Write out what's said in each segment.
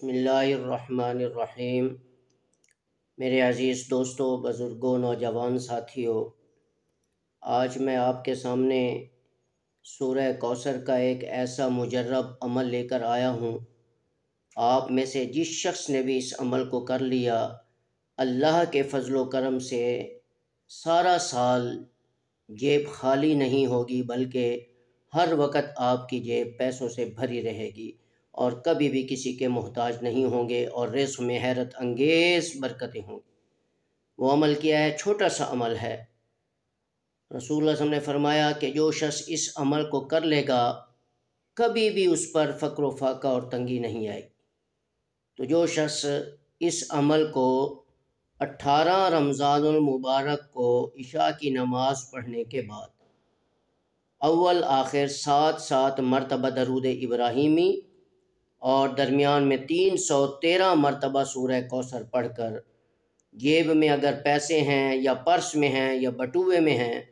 बसमिल्लाहिर्रहमानिर्रहीम। मेरे अज़ीज़ दोस्तों, बुज़ुर्गों, नौजवान साथियों, आज मैं आपके सामने सूरह कौसर का एक ऐसा मुजर्रब अमल लेकर आया हूँ। आप में से जिस शख्स ने भी इस अमल को कर लिया, अल्लाह के फजलो करम से सारा साल जेब खाली नहीं होगी, बल्कि हर वक्त आपकी जेब पैसों से भरी रहेगी और कभी भी किसी के मोहताज नहीं होंगे और रिज़्क़ में हैरत अंगेज़ बरकतें होंगी। वो अमल क्या है? छोटा सा अमल है। रसूलुल्लाह सल्लल्लाहु अलैहि वसल्लम ने फरमाया कि जो शख्स इस अमल को कर लेगा, कभी भी उस पर फ़क्र व फाका और तंगी नहीं आएगी। तो जो शख्स इस अमल को 18 रमज़ानुल मुबारक को इशा की नमाज़ पढ़ने के बाद अव्वल आखिर 7 मरतबा दरूद इब्राहिमी और दरमियान में 313 मरतबा सूरह कौसर पढ़कर, जेब में अगर पैसे हैं या पर्स में हैं या बटुए में हैं,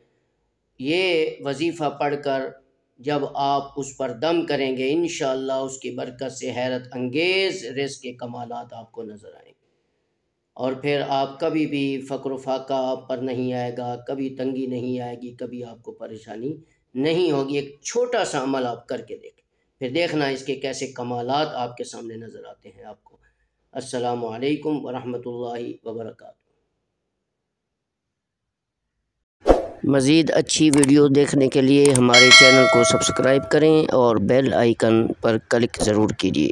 ये वजीफ़ा पढ़कर जब आप उस पर दम करेंगे, इंशाअल्लाह उसकी बरकत से हैरत अंगेज़ रिज़्क़ के कमालात आपको नज़र आएंगे और फिर आप कभी भी फ़क्र व फाका आप पर नहीं आएगा, कभी तंगी नहीं आएगी, कभी आपको परेशानी नहीं होगी। एक छोटा सा अमल आप करके देखें, फिर देखना इसके कैसे कमालात आपके सामने नज़र आते हैं आपको। अस्सलामु अलैकुम वरहमतुल्लाहि वबरकातुहू। मज़ीद अच्छी वीडियो देखने के लिए हमारे चैनल को सब्सक्राइब करें और बेल आइकन पर क्लिक ज़रूर कीजिए।